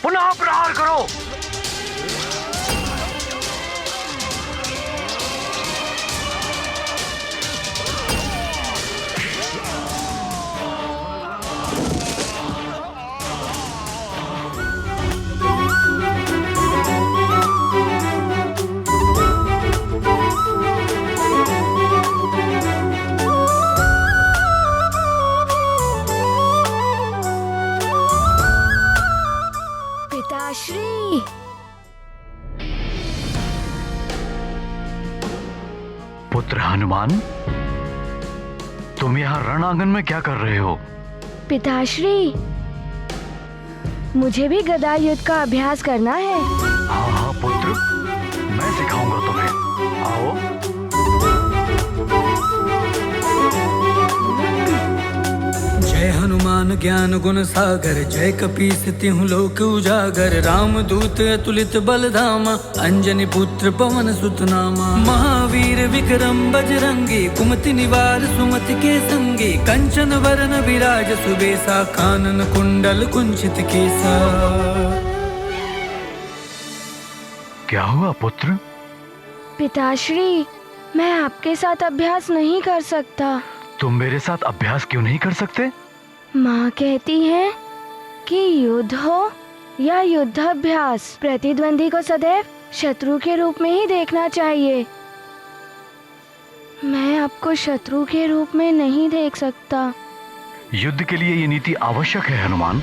पुनः प्रहार करो। पिताश्री, पुत्र हनुमान, तुम यहाँ रणांगन में क्या कर रहे हो? पिताश्री, मुझे भी गदा युद्ध का अभ्यास करना है। हाँ हाँ पुत्र, मैं सिखाऊंगा तुम्हें। आओ। जय हनुमान ज्ञान गुण सागर, जय कपीस तिहु लोक उजागर। राम दूत अतुलित बल धामा, अंजनी पुत्र पवन सुत नामा। महावीर विक्रम बजरंगी, कुमति निवार सुमति के संगी। कंचन वरन विराज सुबेसा, कानन कुंडल कुंचित केसा। क्या हुआ पुत्र? पिताश्री, मैं आपके साथ अभ्यास नहीं कर सकता। तुम मेरे साथ अभ्यास क्यों नहीं कर सकते? माँ कहती है कि युद्ध हो या युद्धाभ्यास, प्रतिद्वंदी को सदैव शत्रु के रूप में ही देखना चाहिए। मैं आपको शत्रु के रूप में नहीं देख सकता। युद्ध के लिए ये नीति आवश्यक है हनुमान।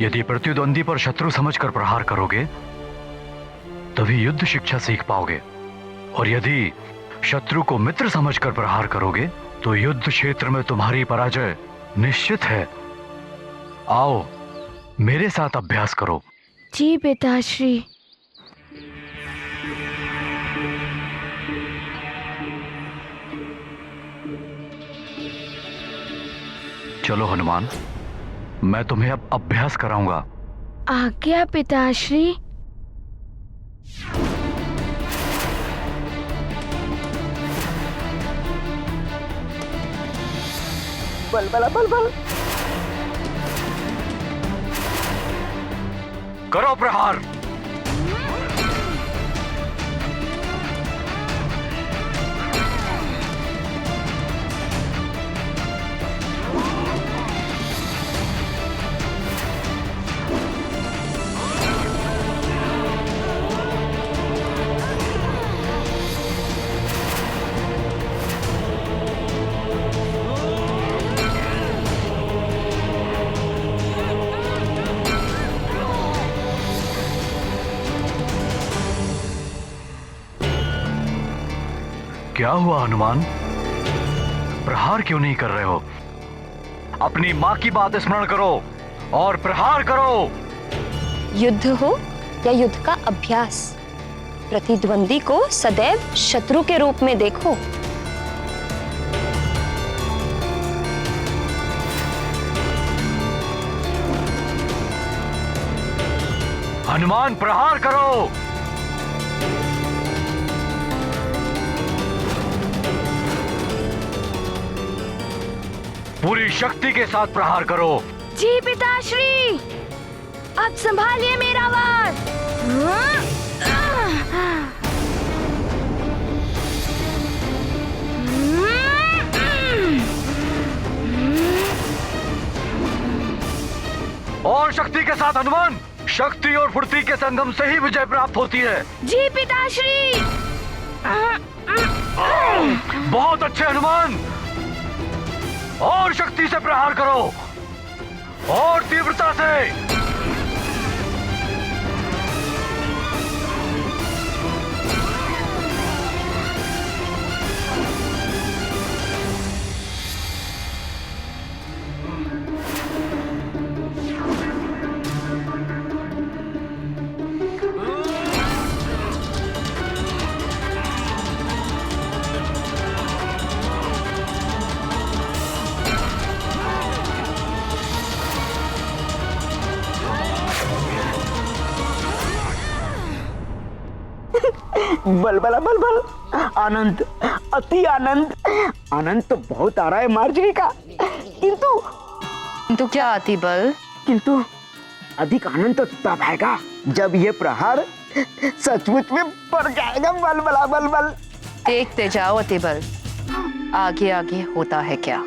यदि प्रतिद्वंदी पर शत्रु समझकर प्रहार करोगे तभी युद्ध शिक्षा सीख पाओगे, और यदि शत्रु को मित्र समझकर प्रहार करोगे तो युद्ध क्षेत्र में तुम्हारी पराजय निश्चित है। आओ मेरे साथ अभ्यास करो। जी पिताश्री। चलो हनुमान, मैं तुम्हें अब अभ्यास कराऊंगा। आज्ञा पिताश्री। बल बल बल बल। करो प्रहार। क्या हुआ हनुमान? प्रहार क्यों नहीं कर रहे हो? अपनी माँ की बात स्मरण करो और प्रहार करो। युद्ध हो या युद्ध का अभ्यास, प्रतिद्वंदी को सदैव शत्रु के रूप में देखो। हनुमान प्रहार करो। पूरी शक्ति के साथ प्रहार करो। जी पिताश्री। अब संभालिए मेरा वार। और शक्ति के साथ हनुमान। शक्ति और फुर्ती के संगम से ही विजय प्राप्त होती है। जी पिताश्री। बहुत अच्छे हनुमान। और शक्ति से प्रहार करो और तीव्रता से। बल बल बल बल। आनंद, अति आनंद। आनंद तो बहुत आ रहा है मार्जरी का, किंतु तो क्या आती बल? किंतु अधिक आनंद तो तब आएगा जब ये प्रहार सचमुच में पड़ जाएगा। बलबला बलबल। देखते जाओ अतिबल, आगे आगे होता है क्या।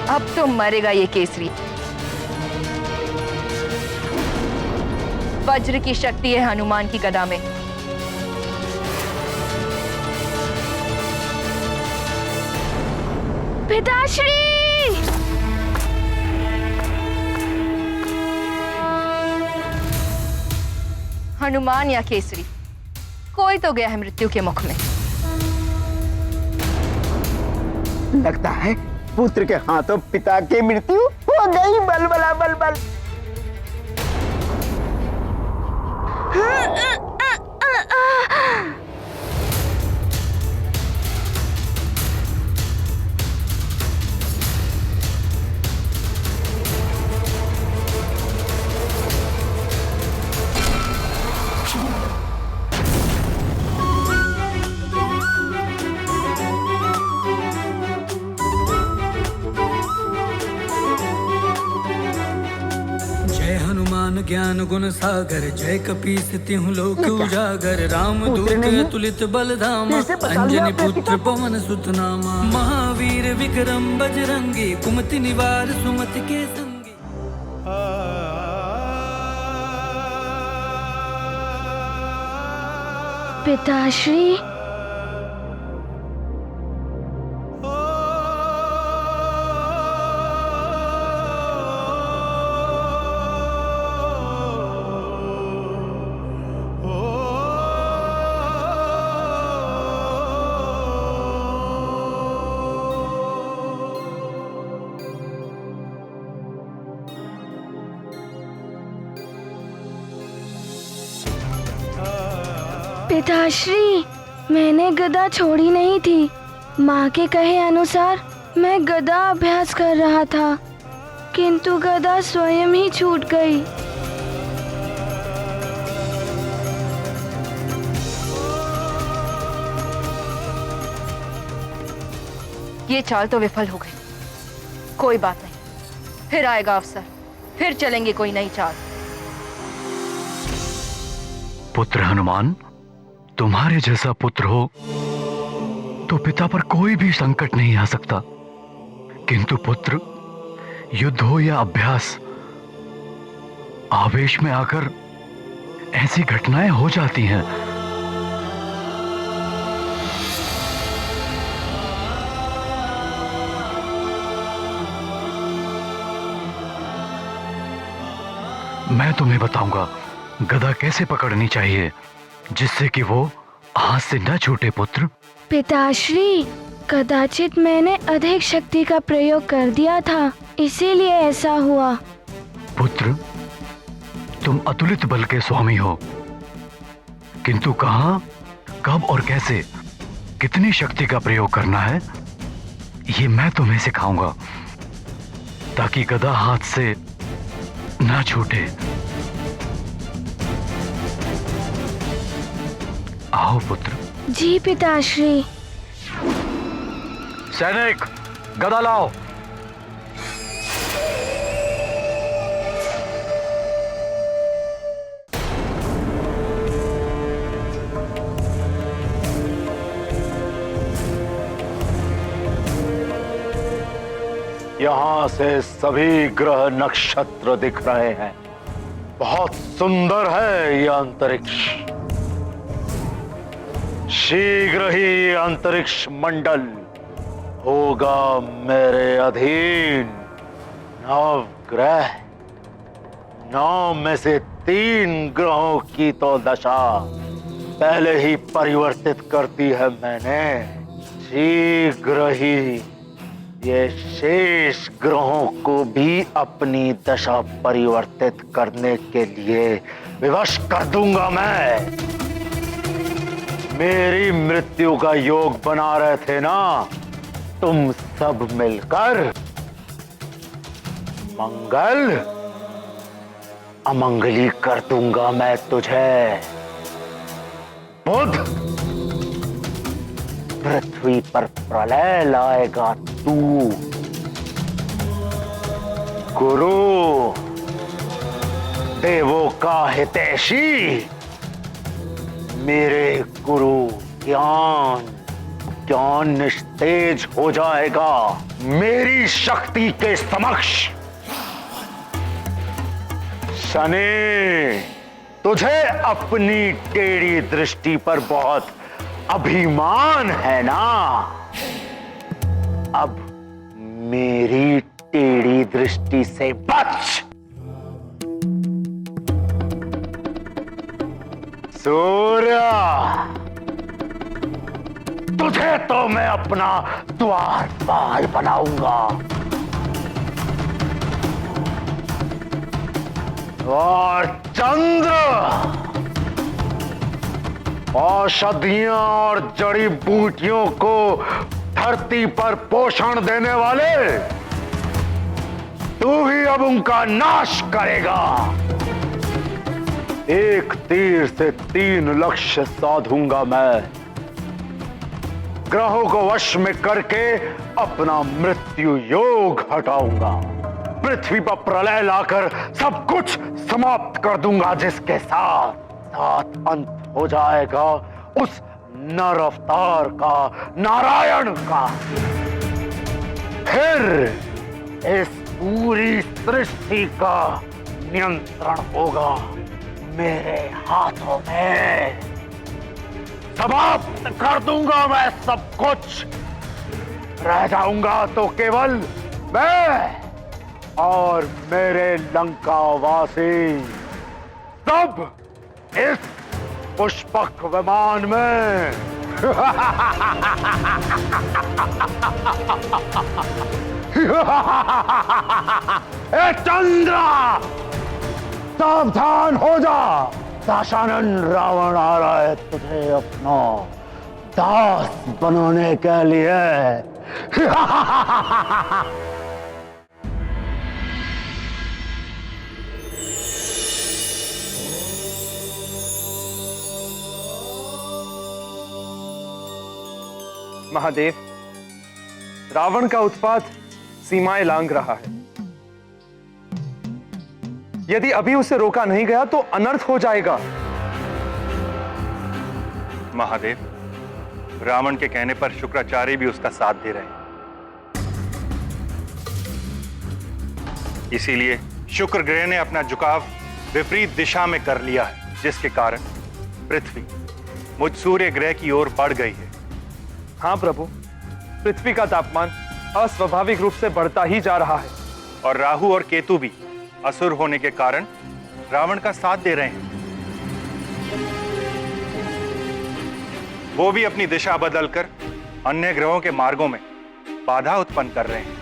अब तो मरेगा ये केसरी। वज्र की शक्ति है हनुमान की गदा में। पिताश्री! हनुमान या केसरी, कोई तो गया है मृत्यु के मुख में। लगता है पुत्र के हाथों पिता की मृत्यु हो गई। बलबला बलबल। जय हनुमान ज्ञान गुण सागर, जय कपीस तिहु लोक उजागर। राम दूत अतुलित बल धामा, फिर से बता दिया अंजनी आपने पुत्र पवन सुत नामा। महावीर विक्रम बजरंगी, कुमति निवार सुमति के संगी। पिताश्री! पिताश्री, मैंने गदा छोड़ी नहीं थी। माँ के कहे अनुसार मैं गदा अभ्यास कर रहा था, किंतु गदा स्वयं ही छूट गई। ये चाल तो विफल हो गई। कोई बात नहीं, फिर आएगा अवसर, फिर चलेंगे कोई नई चाल। पुत्र हनुमान, तुम्हारे जैसा पुत्र हो तो पिता पर कोई भी संकट नहीं आ सकता, किंतु पुत्र युद्ध हो या अभ्यास, आवेश में आकर ऐसी घटनाएं हो जाती हैं। मैं तुम्हें बताऊंगा गदा कैसे पकड़नी चाहिए जिससे कि वो हाथ से न छूटे। पुत्र पिताश्री, कदाचित मैंने अधिक शक्ति का प्रयोग कर दिया था, इसीलिए ऐसा हुआ। पुत्र, तुम अतुलित बल के स्वामी हो, किंतु कहां, कब और कैसे कितनी शक्ति का प्रयोग करना है ये मैं तुम्हें सिखाऊंगा, ताकि गदा हाथ से ना छूटे। आओ पुत्र। जी पिताश्री। सैनिक, गदा लाओ। यहाँ से सभी ग्रह नक्षत्र दिख रहे हैं। बहुत सुंदर है यह अंतरिक्ष। शीघ्र ही अंतरिक्ष मंडल होगा मेरे अधीन। 9 ग्रह, 9 में से 3 ग्रहों की तो दशा पहले ही परिवर्तित कर दी है मैंने। शीघ्र ही ये शेष ग्रहों को भी अपनी दशा परिवर्तित करने के लिए विवश कर दूंगा मैं। मेरी मृत्यु का योग बना रहे थे ना तुम सब मिलकर, मंगल अमंगली कर दूंगा मैं तुझे। बुध पृथ्वी पर प्रलय लाएगा तू। गुरु देवों का हितैषी, मेरे गुरु ज्ञान निस्तेज हो जाएगा मेरी शक्ति के समक्ष। शनि, तुझे अपनी टेढ़ी दृष्टि पर बहुत अभिमान है ना? अब मेरी टेढ़ी दृष्टि से बच। सूर्य, तुझे तो मैं अपना द्वारपाल बनाऊंगा। और चंद्र, औषधियां और जड़ी बूटियों को धरती पर पोषण देने वाले, तू ही अब उनका नाश करेगा। एक तीर से 3 लक्ष्य साधूंगा मैं। ग्रहों को वश में करके अपना मृत्यु योग हटाऊंगा। पृथ्वी पर प्रलय लाकर सब कुछ समाप्त कर दूंगा, जिसके साथ अंत हो जाएगा उस नर अवतार का, नारायण का। फिर इस पूरी सृष्टि का नियंत्रण होगा मेरे हाथों में। समाप्त कर दूंगा मैं सब कुछ। रह जाऊंगा तो केवल मैं और मेरे लंकावासी, सब इस पुष्पक विमान में। ए चंद्रा, सावधान हो जा। दाशानन रावण आ रहा है तुझे अपना दास बनाने के लिए। महादेव, रावण का उत्पात सीमाएं लांघ रहा है। यदि अभी उसे रोका नहीं गया तो अनर्थ हो जाएगा। महादेव, रावण के कहने पर शुक्राचार्य भी उसका साथ दे रहे हैं। इसीलिए शुक्र ग्रह ने अपना झुकाव विपरीत दिशा में कर लिया है, जिसके कारण पृथ्वी मुझ सूर्य ग्रह की ओर बढ़ गई है। हाँ प्रभु, पृथ्वी का तापमान अस्वाभाविक रूप से बढ़ता ही जा रहा है। और राहु और केतु भी असुर होने के कारण रावण का साथ दे रहे हैं। वो भी अपनी दिशा बदलकर अन्य ग्रहों के मार्गों में बाधा उत्पन्न कर रहे हैं।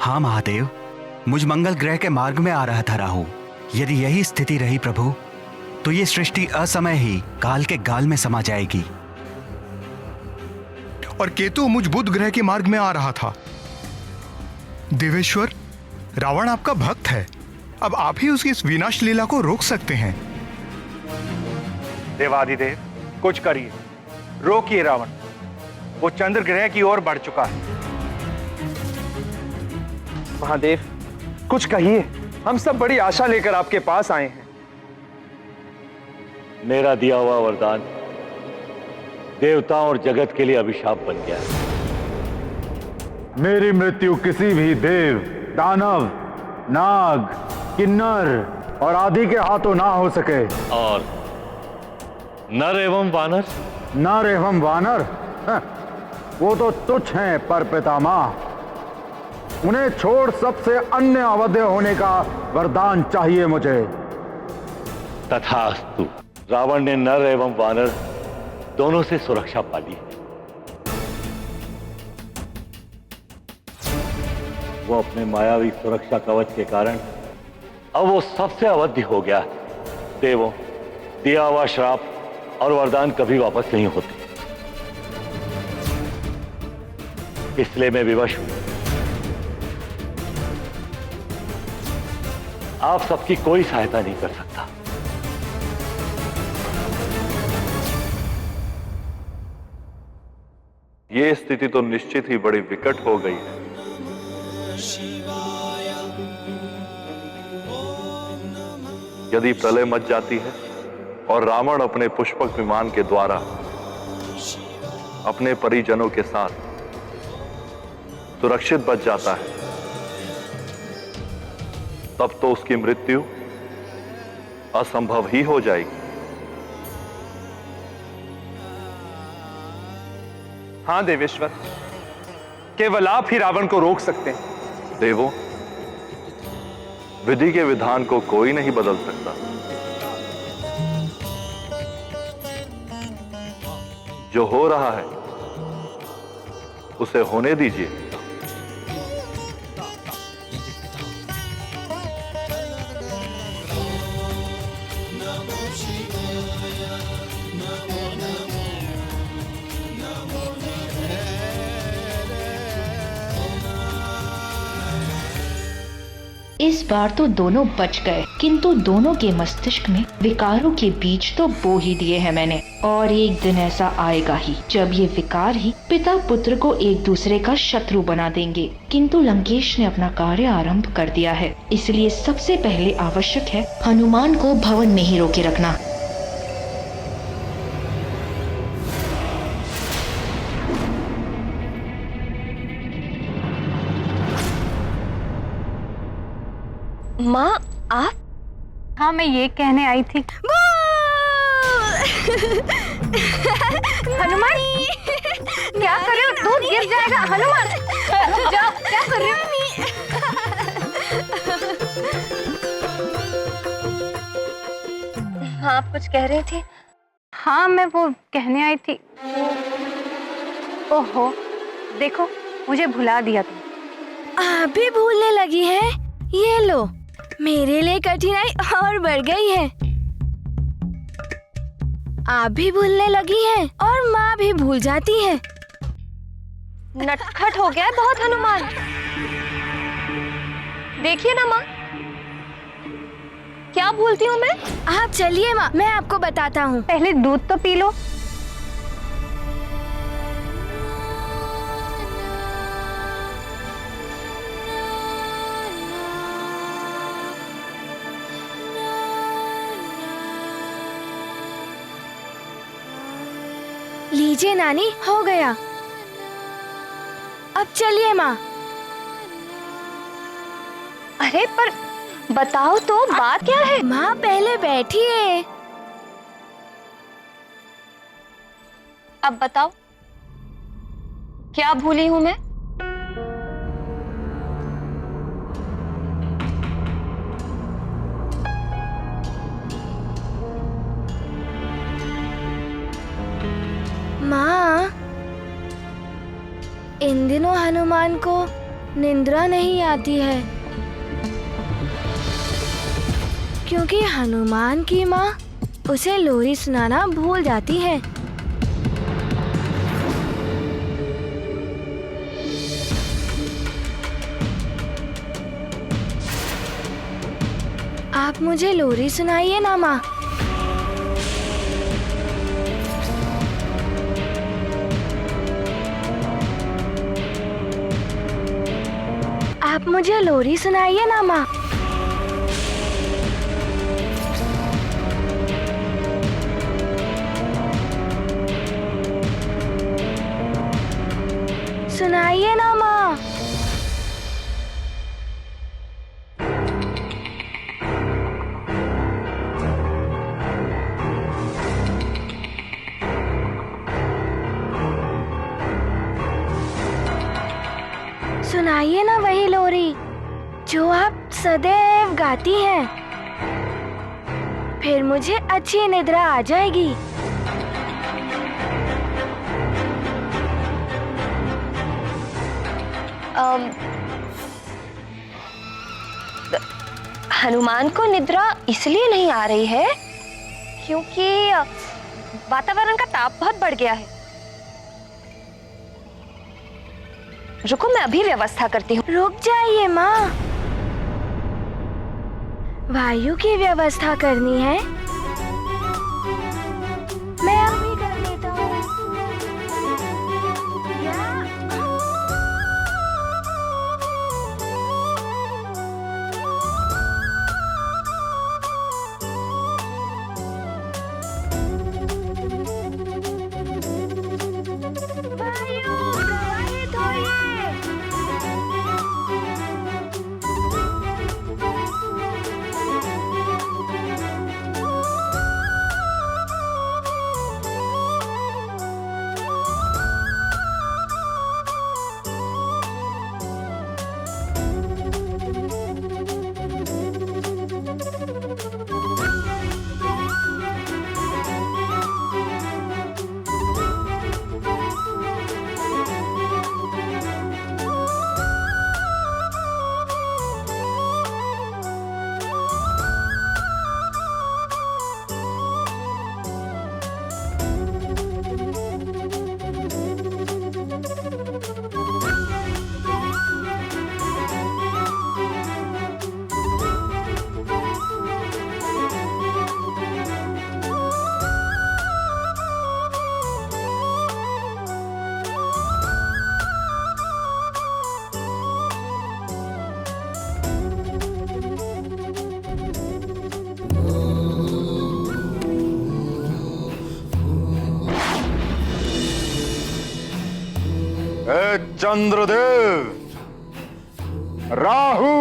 हाँ महादेव, मुझ मंगल ग्रह के मार्ग में आ रहा था राहु। यदि यही स्थिति रही प्रभु, तो ये सृष्टि असमय ही काल के गाल में समा जाएगी। और केतु मुझ बुध ग्रह के मार्ग में आ रहा था। देवेश्वर, रावण आपका भक्त है, अब आप ही उसकी इस विनाश लीला को रोक सकते हैं। देवादिदेव, कुछ करिए, रोकिए रावण। वो चंद्र ग्रह की ओर बढ़ चुका है। महादेव, कुछ कहिए, हम सब बड़ी आशा लेकर आपके पास आए हैं। मेरा दिया हुआ वरदान देवताओं और जगत के लिए अभिशाप बन गया। मेरी मृत्यु किसी भी देव, दानव, नाग, किन्नर और आदि के हाथों ना हो सके। और नर एवं वानर? नर एवं वानर, वो तो तुच्छ हैं पर पितामह। उन्हें छोड़ सबसे अन्य अवध्य होने का वरदान चाहिए मुझे। तथास्तु। रावण ने नर एवं वानर दोनों से सुरक्षा पाली है। वो अपने मायावी सुरक्षा कवच के कारण अब वो सबसे अवध्य हो गया है। देवों, दिया हुआ श्राप और वरदान कभी वापस नहीं होते, इसलिए मैं विवश हूं। आप सबकी कोई सहायता नहीं कर सकता। ये स्थिति तो निश्चित ही बड़ी विकट हो गई है। यदि प्रलय मच जाती है और रावण अपने पुष्पक विमान के द्वारा अपने परिजनों के साथ सुरक्षित बच जाता है, तब तो उसकी मृत्यु असंभव ही हो जाएगी। हाँ देवेश्वर, केवल आप ही रावण को रोक सकते हैं। देवों, विधि के विधान को कोई नहीं बदल सकता। जो हो रहा है उसे होने दीजिए। इस बार तो दोनों बच गए, किंतु दोनों के मस्तिष्क में विकारों के बीज तो बो ही दिए हैं मैंने। और एक दिन ऐसा आएगा ही जब ये विकार ही पिता पुत्र को एक दूसरे का शत्रु बना देंगे। किंतु लंकेश ने अपना कार्य आरंभ कर दिया है, इसलिए सबसे पहले आवश्यक है हनुमान को भवन में ही रोके रखना। माँ, आप? हाँ, मैं ये कहने आई थी। हनुमान, क्या कर रहे हो? दूध गिर जाएगा। हनुमान, जाओ, क्या कर रहे हो? हाँ, आप कुछ कह रही थी? हाँ, मैं वो कहने आई थी। ओहो, देखो, मुझे भुला दिया तुम। आप भी भूलने लगी हैं? ये लो, मेरे लिए कठिनाई और बढ़ गई है। आप भी भूलने लगी हैं और माँ भी भूल जाती है। नटखट हो गया है बहुत हनुमान। देखिए ना माँ, क्या भूलती हूँ मैं? आप चलिए माँ, मैं आपको बताता हूँ। पहले दूध तो पी लो। लीजिए नानी, हो गया। अब चलिए माँ। अरे पर बताओ तो, बात क्या है? माँ पहले बैठिए। अब बताओ, क्या भूली हूँ मैं? माँ, इन दिनों हनुमान को निंद्रा नहीं आती है, क्योंकि हनुमान की माँ उसे लोरी सुनाना भूल जाती है। आप मुझे लोरी सुनाइए ना माँ। आप मुझे लोरी सुनाइए ना माँ। सुनाइए ना माँ। सुनाइए ना वही लोरी जो आप सदैव गाती हैं। फिर मुझे अच्छी निद्रा आ जाएगी। हनुमान को निद्रा इसलिए नहीं आ रही है क्योंकि वातावरण का ताप बहुत बढ़ गया है। रुको, मैं अभी व्यवस्था करती हूँ। रुक जाइए माँ, वायु की व्यवस्था करनी है। मैं अभी कर लेता हूँ। वायु प्रवाहित होइए। चंद्रदेव, राहु,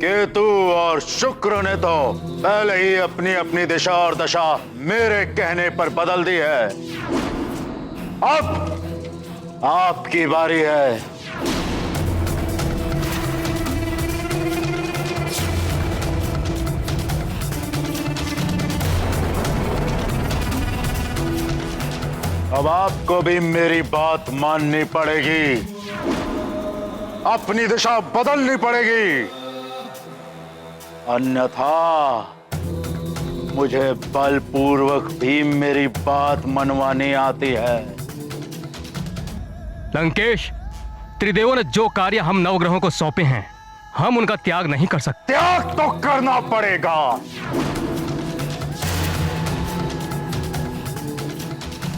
केतु और शुक्र ने तो पहले ही अपनी अपनी दिशा और दशा मेरे कहने पर बदल दी है। अब आपकी बारी है। अब आपको भी मेरी बात माननी पड़ेगी, अपनी दिशा बदलनी पड़ेगी, अन्यथा मुझे बलपूर्वक भी मेरी बात मनवानी आती है। लंकेश, त्रिदेवों ने जो कार्य हम नवग्रहों को सौंपे हैं, हम उनका त्याग नहीं कर सकते। त्याग तो करना पड़ेगा।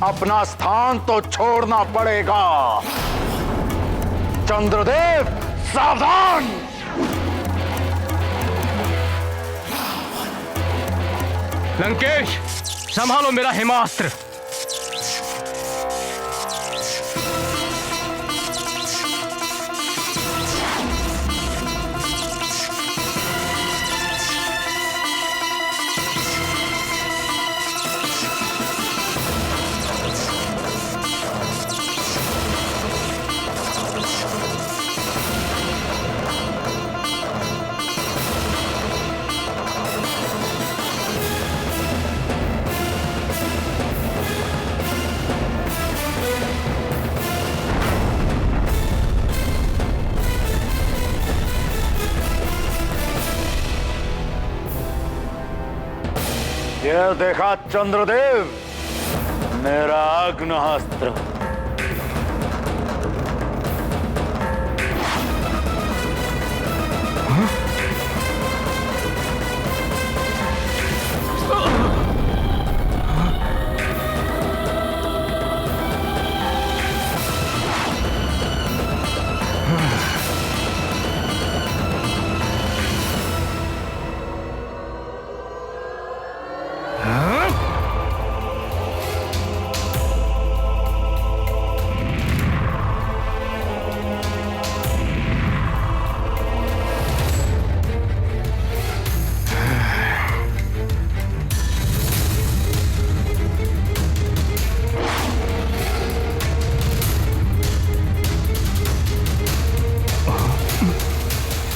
अपना स्थान तो छोड़ना पड़ेगा। चंद्रदेव, सावधान! लंकेश, संभालो मेरा हेमास्त्र। यह देखा चंद्रदेव, मेरा आग्नेयास्त्र।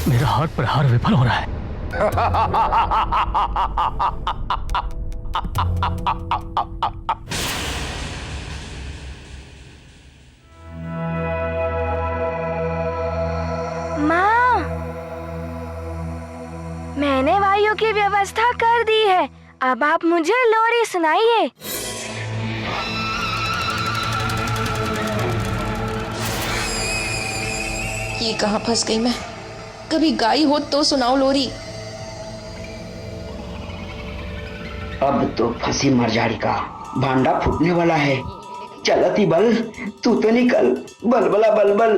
मेरा हाथ प्रहार विफल हो रहा है। माँ, मैंने वायु की व्यवस्था कर दी है। अब आप मुझे लोरी सुनाइए। ये कहाँ फंस गई मैं? कभी गाई हो तो सुनाओ लोरी। अब तो फंसी मरजाड़ी का भांडा फूटने वाला है। चलती बल, तू तो निकल, बलबला बलबल।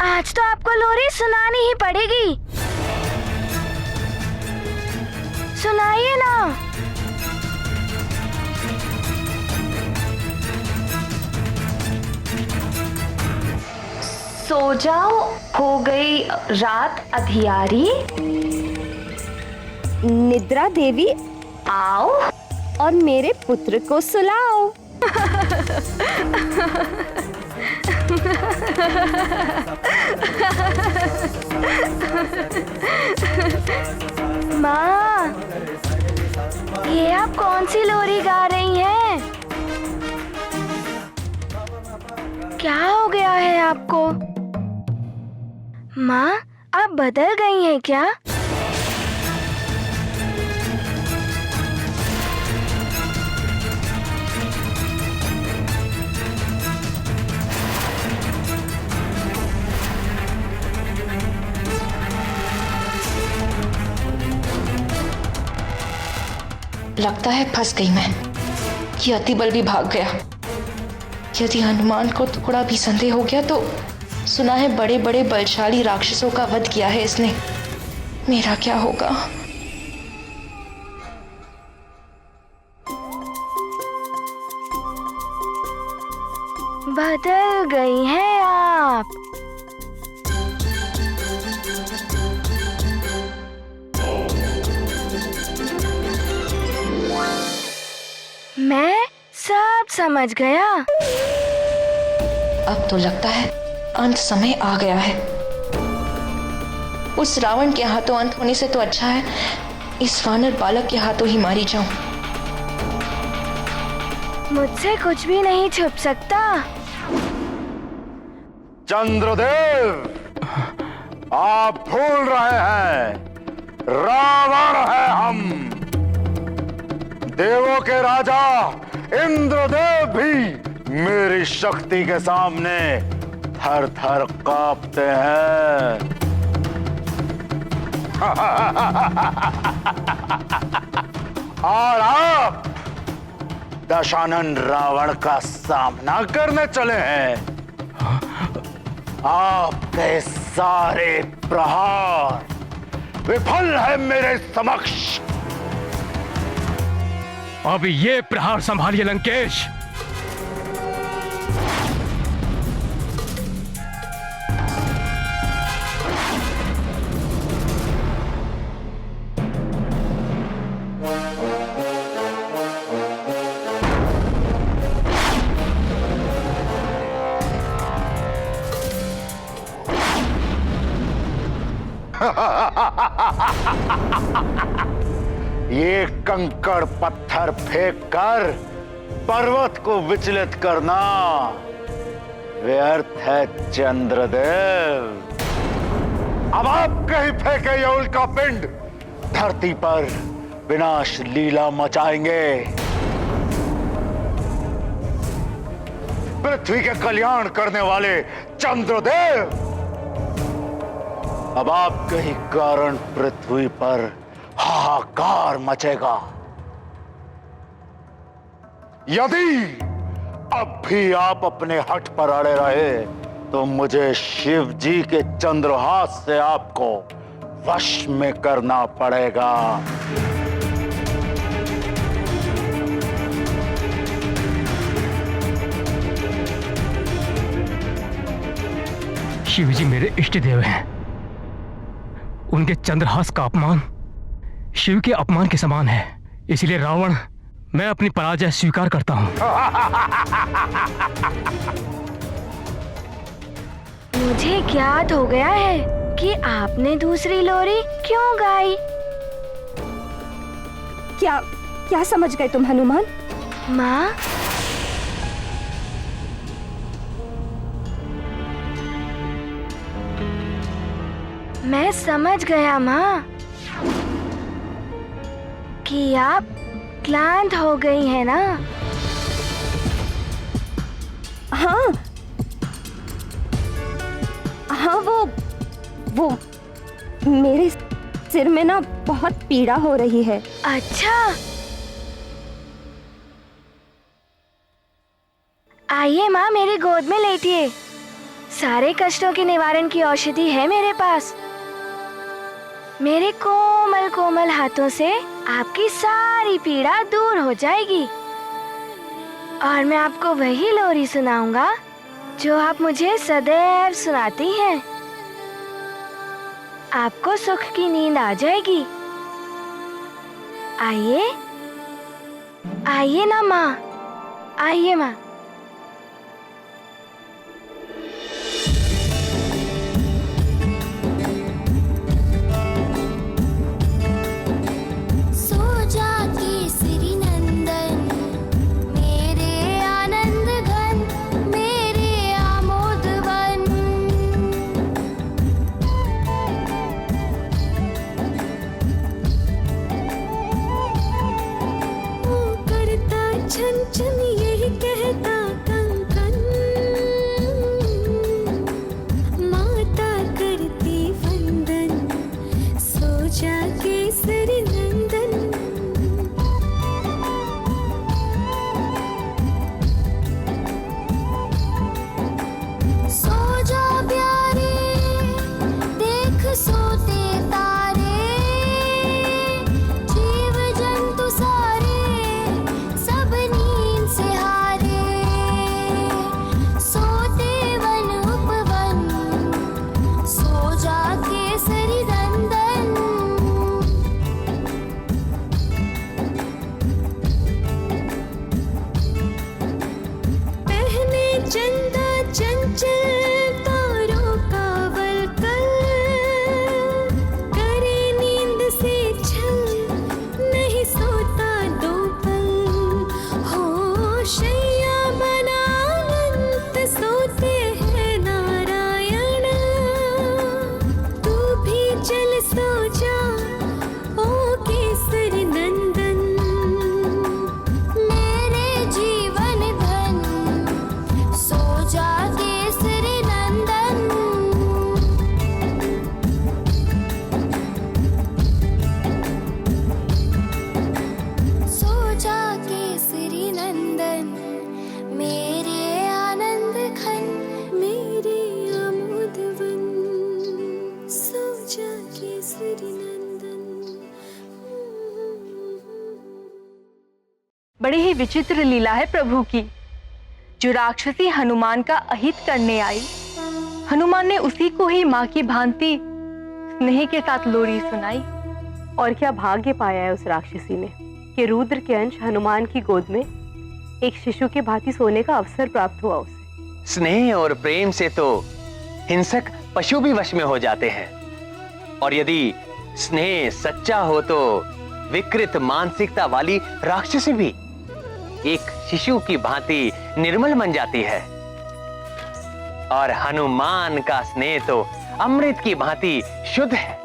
आज तो आपको लोरी सुनानी ही पड़ेगी। सुनाइए ना। सो जाओ, हो गई रात अधियारी। निद्रा देवी आओ और मेरे पुत्र को सुलाओ। माँ, ये आप कौन सी लोरी गा रही हैं? क्या हो गया है आपको? माँ, आप बदल गई हैं क्या? लगता है फंस गई मैं। ये अतिबल भी भाग गया। यदि हनुमान को थोड़ा भी संदेह हो गया तो सुना है बड़े बड़े बलशाली राक्षसों का वध किया है इसने। मेरा क्या होगा? बदल गई हैं आप। मैं सब समझ गया। अब तो लगता है अंत समय आ गया है। उस रावण के हाथों अंत होने से तो अच्छा है इस वानर बालक के हाथों ही मारी जाऊं। मुझसे कुछ भी नहीं छुप सकता। चंद्रदेव, आप भूल रहे हैं, रावण है हम। देवों के राजा इंद्रदेव भी मेरी शक्ति के सामने थर थर कांपते हैं। और आप दशानन रावण का सामना करने चले हैं। आपके सारे प्रहार विफल है मेरे समक्ष। अब ये प्रहार संभालिए लंकेश। ये कंकड़ पत्थर फेंक कर पर्वत को विचलित करना व्यर्थ है चंद्रदेव। अब आप कहीं फेंके ये उल्का पिंड धरती पर विनाश लीला मचाएंगे। पृथ्वी के कल्याण करने वाले चंद्रदेव, अब आपके ही कारण पृथ्वी पर हाहाकार मचेगा। यदि अब भी आप अपने हठ पर अड़े रहे तो मुझे शिव जी के चंद्रहास से आपको वश में करना पड़ेगा। शिव जी मेरे इष्ट देव हैं। उनके चंद्रहास का अपमान शिव के अपमान के समान है। इसलिए रावण, मैं अपनी पराजय स्वीकार करता हूं। मुझे ज्ञात हो गया है कि आपने दूसरी लोरी क्यों गाई। क्या क्या समझ गए तुम हनुमान? माँ, मैं समझ गया माँ कि आप क्लांत हो गई है ना। हाँ हाँ, वो मेरे सिर में ना बहुत पीड़ा हो रही है। अच्छा, आइए माँ, मेरी गोद में लेटिए। सारे कष्टों के निवारण की औषधि है मेरे पास। मेरे कोमल कोमल हाथों से आपकी सारी पीड़ा दूर हो जाएगी और मैं आपको वही लोरी सुनाऊंगा जो आप मुझे सदैव सुनाती हैं। आपको सुख की नींद आ जाएगी। आइए आइए ना माँ, आइए माँ। बड़ी ही विचित्र लीला है प्रभु की। जो राक्षसी हनुमान का अहित करने आई, हनुमान ने उसी को ही माँ की भांति स्नेह के साथ लोरी सुनाई। और क्या भाग्य पाया है उस राक्षसी ने कि रुद्र के अंश हनुमान की गोद में एक शिशु के भांति सोने का अवसर प्राप्त हुआ उसे। स्नेह और प्रेम से तो हिंसक पशु भी वश में हो जाते हैं, और यदि स्नेह सच्चा हो तो विकृत मानसिकता वाली राक्षसी भी एक शिशु की भांति निर्मल बन जाती है। और हनुमान का स्नेह तो अमृत की भांति शुद्ध है,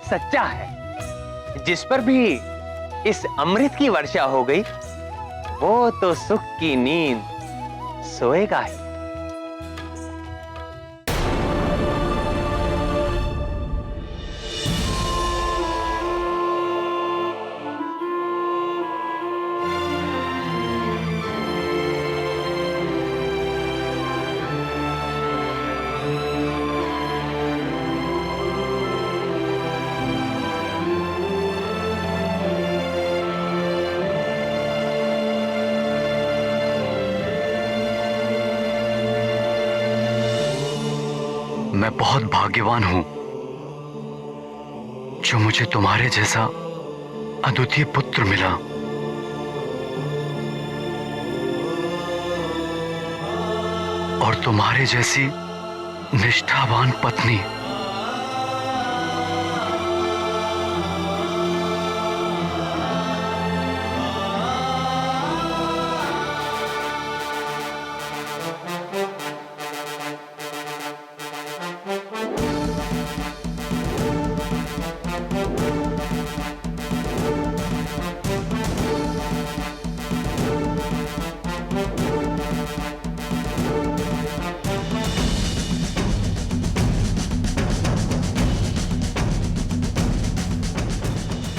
सच्चा है। जिस पर भी इस अमृत की वर्षा हो गई, वो तो सुख की नींद सोएगा ही। मैं बहुत भाग्यवान हूं जो मुझे तुम्हारे जैसा अद्वितीय पुत्र मिला। और तुम्हारे जैसी निष्ठावान पत्नी।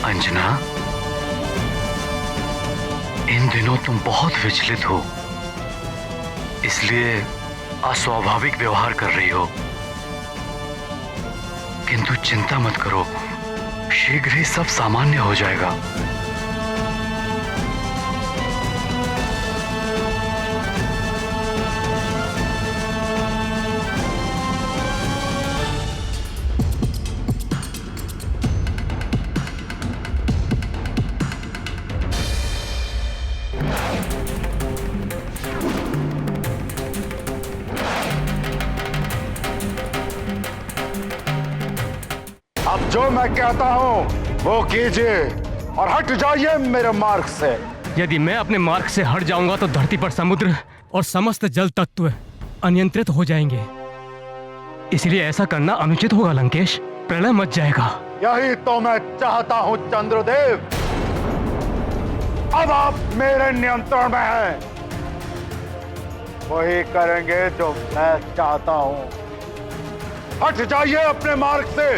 अंजना, इन दिनों तुम बहुत विचलित हो, इसलिए अस्वाभाविक व्यवहार कर रही हो। किंतु चिंता मत करो, शीघ्र ही सब सामान्य हो जाएगा। अब जो मैं कहता हूं वो कीजिए और हट जाइए मेरे मार्ग से। यदि मैं अपने मार्ग से हट जाऊंगा तो धरती पर समुद्र और समस्त जल तत्व अनियंत्रित हो जाएंगे। इसलिए ऐसा करना अनुचित होगा लंकेश, प्रलय मच जाएगा। यही तो मैं चाहता हूं चंद्रदेव। अब आप मेरे नियंत्रण में हैं। वही करेंगे जो मैं चाहता हूं। हट जाइए अपने मार्ग से।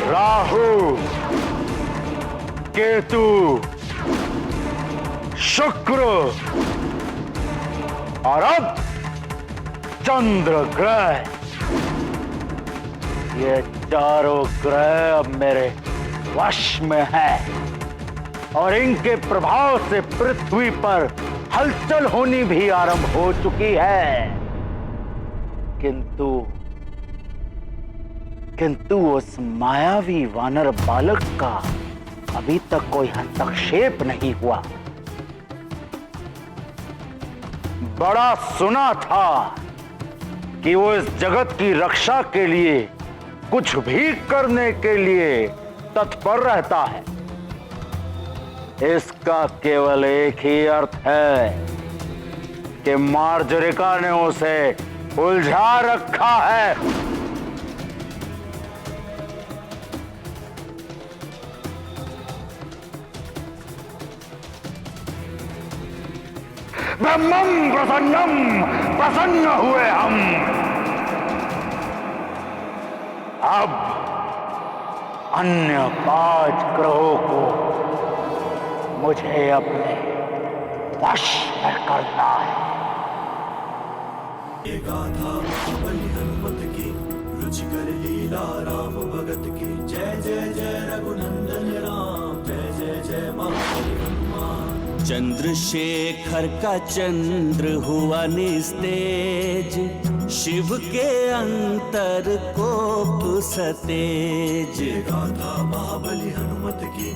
राहु, केतु, शुक्र और अब चंद्र ग्रह, ये चारों ग्रह अब मेरे वश में हैं और इनके प्रभाव से पृथ्वी पर हलचल होनी भी आरंभ हो चुकी है। किंतु उस मायावी वानर बालक का अभी तक कोई हस्तक्षेप नहीं हुआ। बड़ा सुना था कि वो इस जगत की रक्षा के लिए कुछ भी करने के लिए तत्पर रहता है। इसका केवल एक ही अर्थ है कि मार्जरिका ने उसे उलझा रखा है। ब्रह्मं प्रसन्नम, प्रसन्न हुए हम। अब अन्य 5 ग्रहों को मुझे अपने वश में करना है। ये गाथा बलि हनुमत की, रुचिकर लीला राम भगत की। जय जय जय रघुनंदन राम, जय जय जय महाबली हनुमान। चंद्रशेखर का चंद्र हुआ निस्तेज, शिव के अंतर कोप सतेज। गाथा महाबली हनुमत की,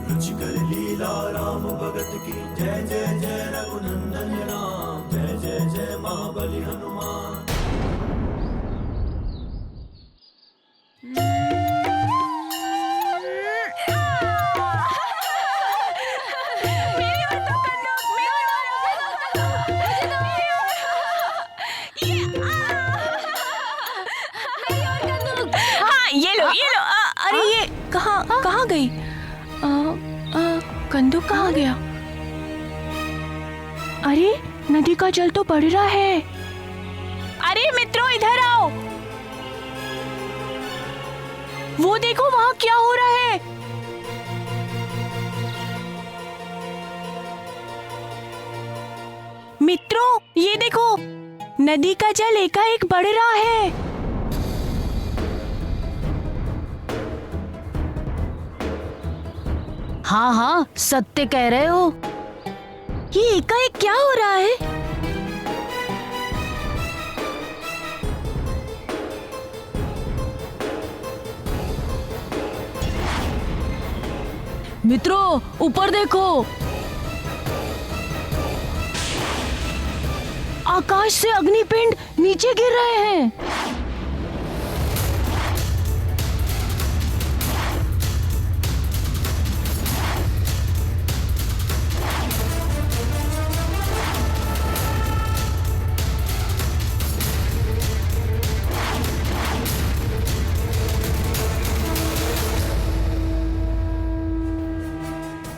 रुचिकर लीला राम भगत की। जय जय जय रघुनंदन राम, जय जय जय महाबली हनुमान। अरे ये कहाँ गई? कंदूक कहाँ गया? अरे नदी का जल तो बढ़ रहा है। अरे मित्रों इधर आओ, वो देखो वहाँ क्या हो रहा है। मित्रों, ये देखो, नदी का जल एकाएक बढ़ रहा है। हाँ हाँ, सत्य कह रहे हो। ये एकाएक क्या हो रहा है? मित्रों, ऊपर देखो, आकाश से अग्निपिंड नीचे गिर रहे हैं।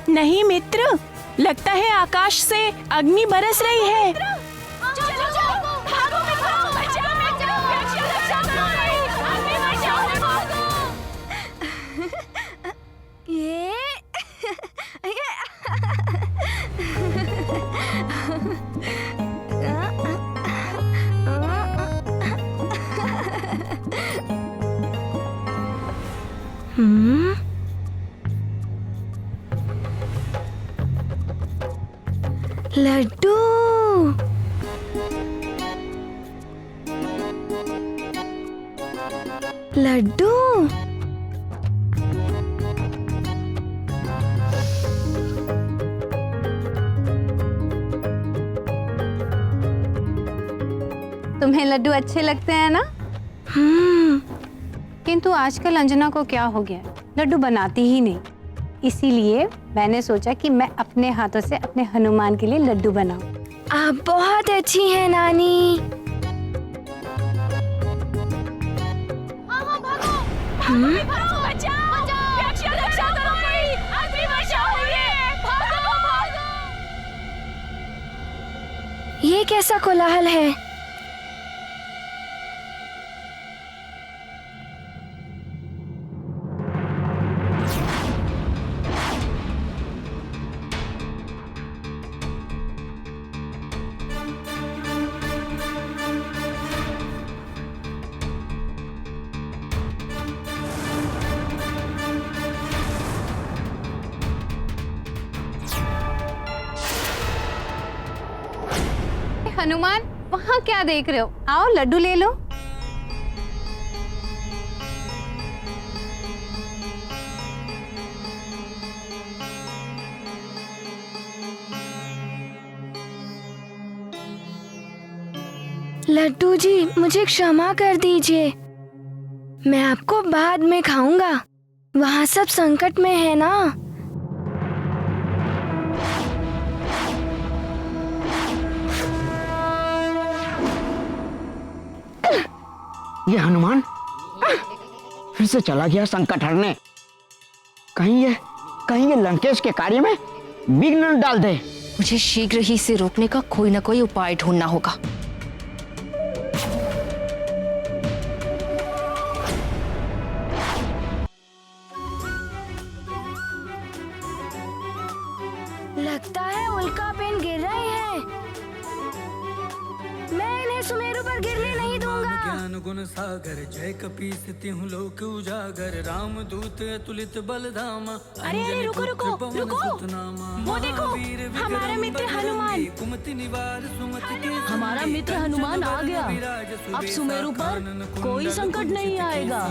नहीं मित्र, लगता है आकाश से अग्नि बरस रही है। लड्डू, लड्डू, तुम्हें लड्डू अच्छे लगते हैं ना? किंतु आजकल अंजना को क्या हो गया, लड्डू बनाती ही नहीं। इसीलिए मैंने सोचा कि मैं अपने हाथों से अपने हनुमान के लिए लड्डू बनाऊं। आप बहुत अच्छी हैं नानी। ये कैसा कोलाहल है? हनुमान, वहाँ क्या देख रहे हो? आओ लड्डू ले लो। लड्डू जी, मुझे क्षमा कर दीजिए। मैं आपको बाद में खाऊंगा। वहाँ सब संकट में है ना। ये हनुमान फिर से चला गया संकट हरने। कहीं ये लंकेश के कार्य में विघ्न न डाल दे। मुझे शीघ्र ही इसे रोकने का कोई ना कोई उपाय ढूंढना होगा। लगता है उल्का पिंड गिर रहे हैं। मैं इन्हें सुमेरु पर गिरने नहीं दूंगा। ज्ञान गुण सागर जय कपीस तिहु लोक उजागर राम दूत अतुलित बल धामा। अरे रुको रुको रुको, वो देखो, हमारा मित्र हनुमान। कुमति निवार सुमति के हमारा मित्र हनुमान आ गया। अब सुमेरु पर कोई संकट नहीं आएगा।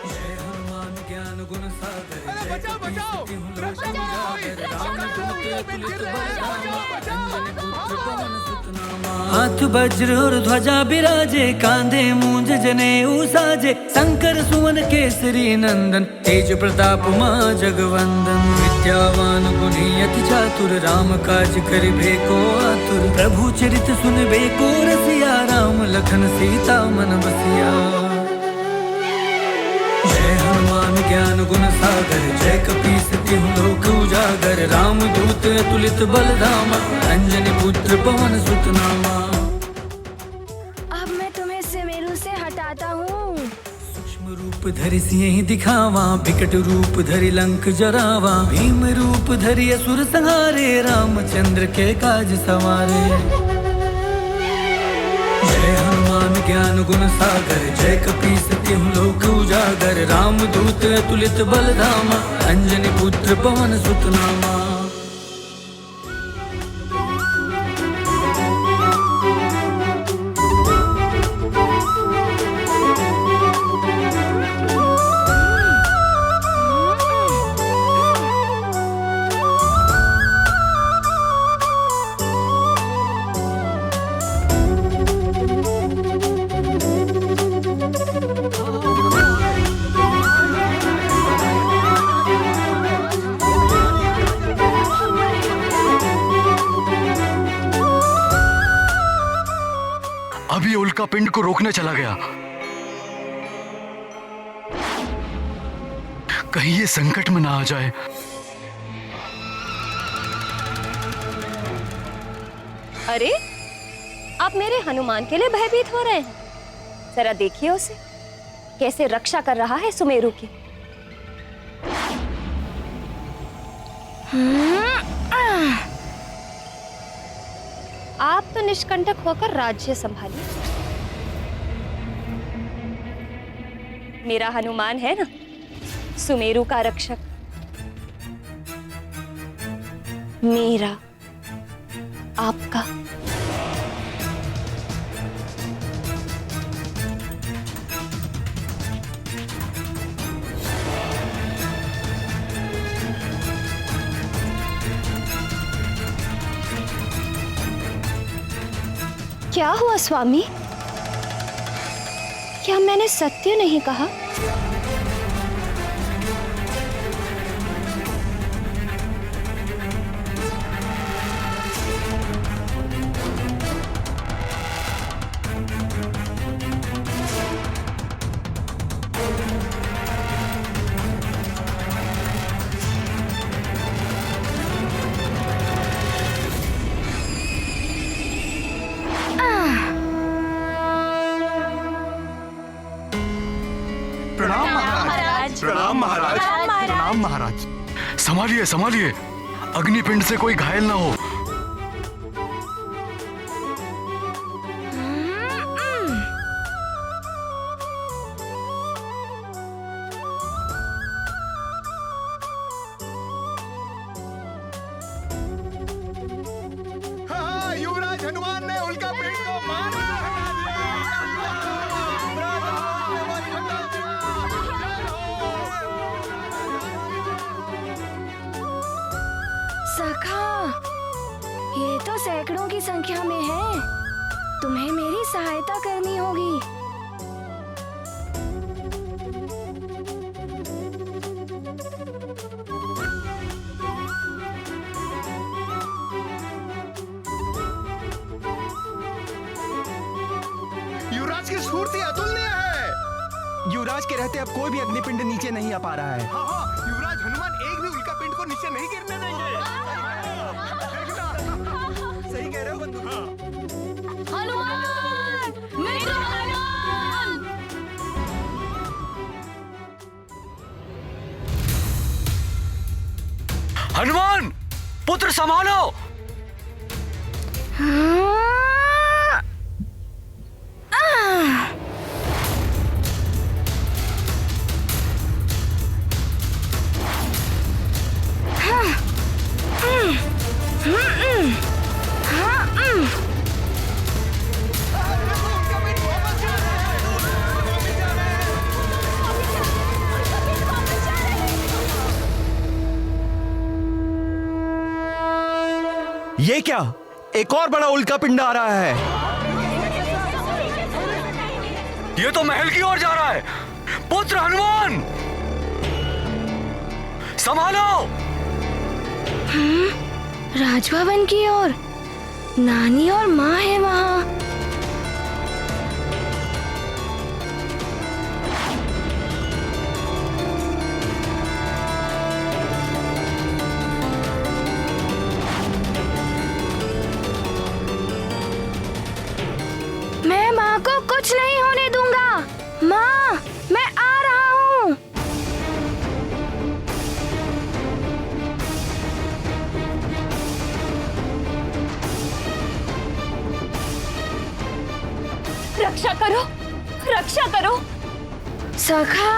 जय हनुमान ज्ञान गुण सागर जय कपीस तिहु लोक उजागर राम दूत अतुलित बल धामा। अंजनी पुत्र पवन सुत नामा। हाथ वज्र और ध्वजा बिराजे कांधे मूंज जनेऊ साजे। शंकर सुवन केसरी नंदन तेज प्रताप मां जगवंदन। विद्यावान गुणी अति चातुर राम काज करिबे को आतुर। प्रभु चरित सुनबे को रसिया राम लखन सीता मन बसिया। जय हनुमान ज्ञान गुण सागर जय कपीस तिहु लोक उजागर राम दूत अतुलित बल धामा। अंजनी पुत्र पवन सुत नामा। अब मैं तुम्हें सुमेरु से हटाता हूँ। सूक्ष्म रूप रूप धरि सिंह दिखावा, विकट रूप धरि लंक जरावा, भीम रूप धरि असुर संहारे, रामचंद्र के काज सवारे। जय हनुमान ज्ञान गुण सागर, जय कपीस तिहु लोक उजागर, राम दूत अतुलित बल धामा, अंजनी पुत्र पवन सुत नामा। अभी उल्का पिंड को रोकने चला गया। कहीं ये संकट में ना आ जाए। अरे, आप मेरे हनुमान के लिए भयभीत हो रहे हैं? जरा देखिए उसे, कैसे रक्षा कर रहा है सुमेरु की। आप तो निष्कंटक होकर राज्य संभालिए। मेरा हनुमान है ना, सुमेरु का रक्षक। मेरा, आपका। क्या हुआ स्वामी? क्या मैंने सत्य नहीं कहा? प्रणाम महाराज। प्रणाम महाराज। संभालिए संभालिए, अग्निपिंड से कोई घायल ना हो। हाँ, युवराज हनुमान ने उल्का पिंड को मार सखा, ये तो सैकड़ों की संख्या में है। तुम्हें मेरी सहायता करनी होगी। युवराज की स्फूर्ति अतुलनीय है। युवराज के रहते अब कोई भी अग्निपिंड नीचे नहीं आ पा रहा है। हाँ हाँ, युवराज हनुमान एक भी उल्का पिंड को नीचे नहीं गिरने देंगे। सही कह रहे हो बंधु। हनुमान, मेरा हनुमान। हनुमान पुत्र संभालो। ये क्या? एक और बड़ा उल्का पिंड आ रहा है। ये तो महल की ओर जा रहा है। पुत्र हनुमान संभालो। राजभवन की ओर। नानी और माँ है वहाँ। मैं माँ को कुछ नहीं होने दूंगा। माँ, मैं आ रहा हूँ। रक्षा करो, रक्षा करो। सखा,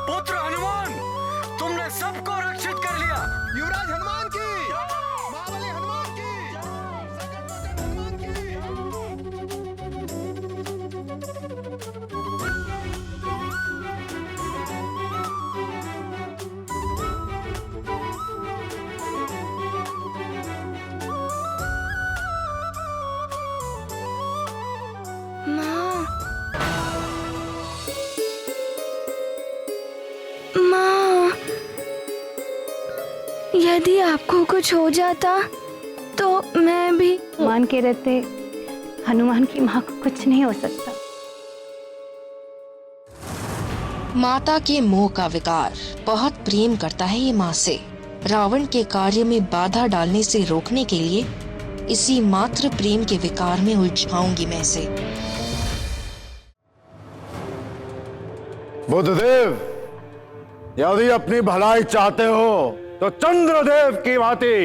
पुत्र हनुमान, तुमने सबको रक्षित कर लिया। युवराज हनुमान की, महाबली हनुमान की, संकटमोचन हनुमान की। माँ, यदि आपको कुछ हो जाता तो मैं भी। मान के रहते हनुमान की माँ को कुछ नहीं हो सकता। माता के मोह का विकार बहुत प्रेम करता है ये माँ से। रावण के कार्य में बाधा डालने से रोकने के लिए इसी मात्र प्रेम के विकार में उलझाऊंगी मैं इसे। बुद्धदेव, यदि अपनी भलाई चाहते हो तो चंद्रदेव की भांति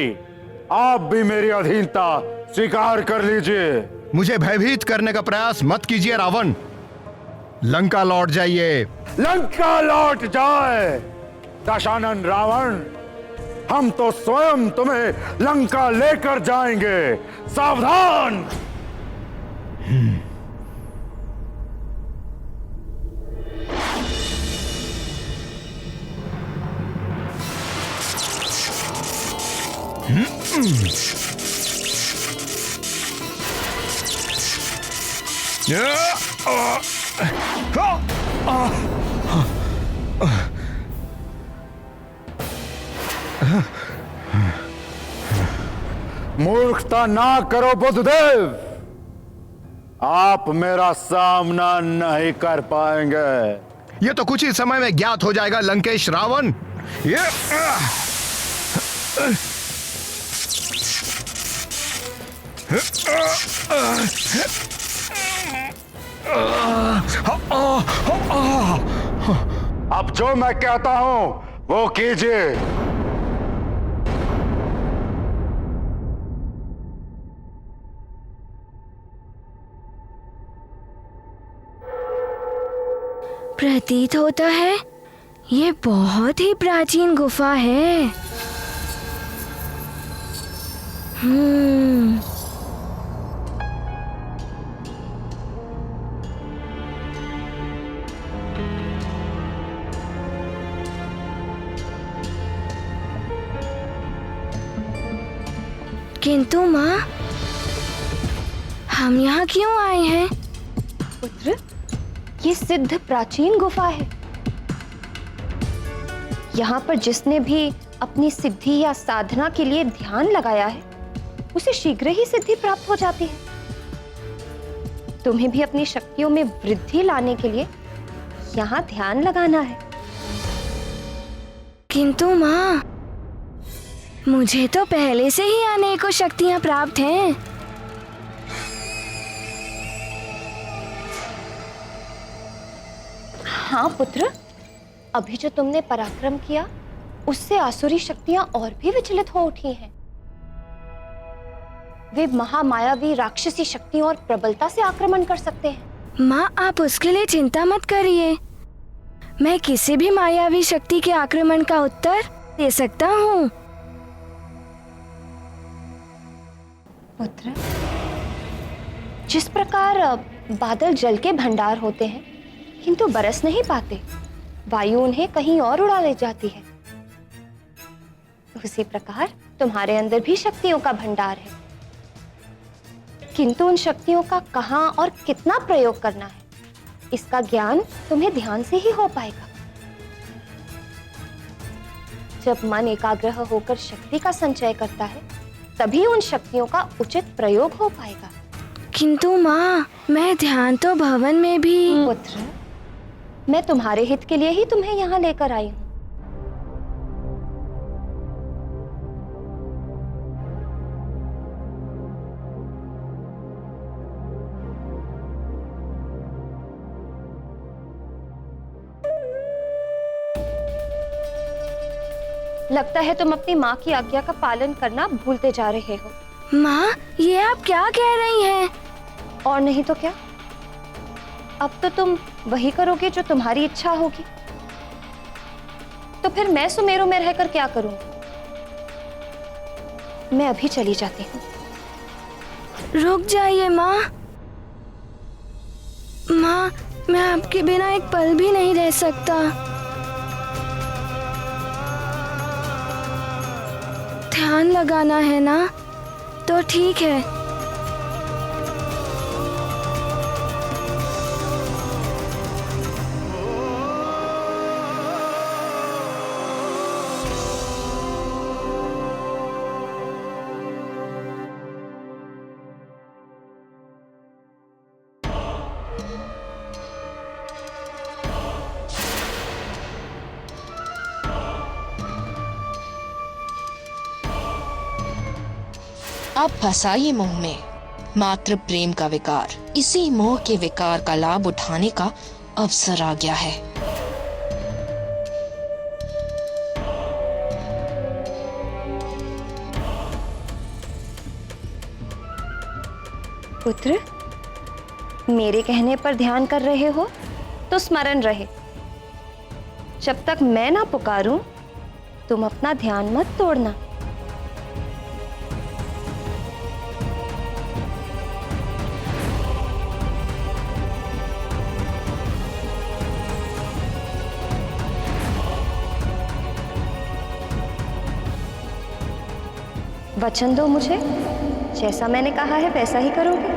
आप भी मेरी अधीनता स्वीकार कर लीजिए। मुझे भयभीत करने का प्रयास मत कीजिए रावण। लंका लौट जाइए। लंका लौट जाए दशानन रावण, हम तो स्वयं तुम्हें लंका लेकर जाएंगे। सावधान। मूर्खता ना करो बुद्धदेव, आप मेरा सामना नहीं कर पाएंगे। ये तो कुछ ही समय में ज्ञात हो जाएगा लंकेश रावण। ये अब जो मैं कहता हूं वो कीजिए। प्रतीत होता है ये बहुत ही प्राचीन गुफा है। किंतु माँ, हम यहाँ क्यों आए हैं? पुत्र, ये सिद्ध प्राचीन गुफा है। यहाँ पर जिसने भी अपनी सिद्धि या साधना के लिए ध्यान लगाया है उसे शीघ्र ही सिद्धि प्राप्त हो जाती है। तुम्हें भी अपनी शक्तियों में वृद्धि लाने के लिए यहाँ ध्यान लगाना है। किंतु माँ, मुझे तो पहले से ही अनेकों शक्तियाँ प्राप्त हैं। हाँ पुत्र, अभी जो तुमने पराक्रम किया उससे आसुरी शक्तियां और भी विचलित हो उठी हैं। वे महामायावी राक्षसी शक्तियों और प्रबलता से आक्रमण कर सकते हैं। माँ, आप उसके लिए चिंता मत करिए। मैं किसी भी मायावी शक्ति के आक्रमण का उत्तर दे सकता हूँ। पुत्र, जिस प्रकार बादल जल के भंडार होते हैं किंतु बरस नहीं पाते, वायु उन्हें कहीं और उड़ा ले जाती है, उसी प्रकार तुम्हारे अंदर भी शक्तियों का भंडार है। किंतु उन शक्तियों का कहाँ और कितना प्रयोग करना है, इसका ज्ञान तुम्हें ध्यान से ही हो पाएगा। जब मन एकाग्र होकर शक्ति का संचय करता है तभी उन शक्तियों का उचित प्रयोग हो पाएगा। किंतु माँ, मैं ध्यान तो भवन में भी। पुत्र, मैं तुम्हारे हित के लिए ही तुम्हें यहाँ लेकर आई हूँ। लगता है तुम अपनी माँ की आज्ञा का पालन करना भूलते जा रहे हो। माँ, ये आप क्या कह रही हैं? और नहीं तो क्या, अब तो तुम वही करोगे जो तुम्हारी इच्छा होगी। तो फिर मैं सुमेरु में रहकर क्या करूंगी? मैं अभी चली जाती हूँ। रुक जाइए माँ। माँ, मैं आपके बिना एक पल भी नहीं रह सकता। ध्यान लगाना है ना? तो ठीक है। अब फंसाइए मोह में, मात्र प्रेम का विकार। इसी मोह के विकार का लाभ उठाने का अवसर आ गया है। पुत्र, मेरे कहने पर ध्यान कर रहे हो तो स्मरण रहे, जब तक मैं ना पुकारूं तुम अपना ध्यान मत तोड़ना। वचन दो मुझे, जैसा मैंने कहा है वैसा ही करोगे।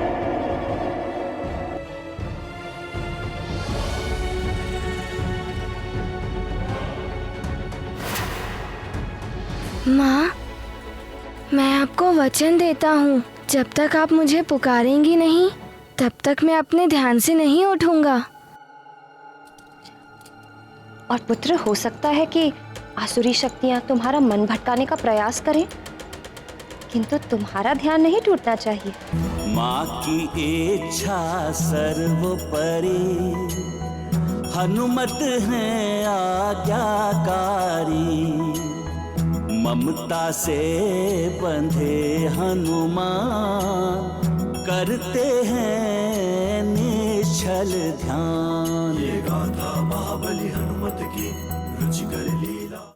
माँ, मैं आपको वचन देता हूँ, जब तक आप मुझे पुकारेंगी नहीं तब तक मैं अपने ध्यान से नहीं उठूंगा। और पुत्र, हो सकता है कि आसुरी शक्तियां तुम्हारा मन भटकाने का प्रयास करें, किंतु तुम्हारा ध्यान नहीं टूटना चाहिए। माँ की इच्छा सर्वोपरि, हनुमत है आज्ञाकारी। ममता से बंधे हनुमान, करते हैं निश्चल ध्यान। ये गाथा महाबली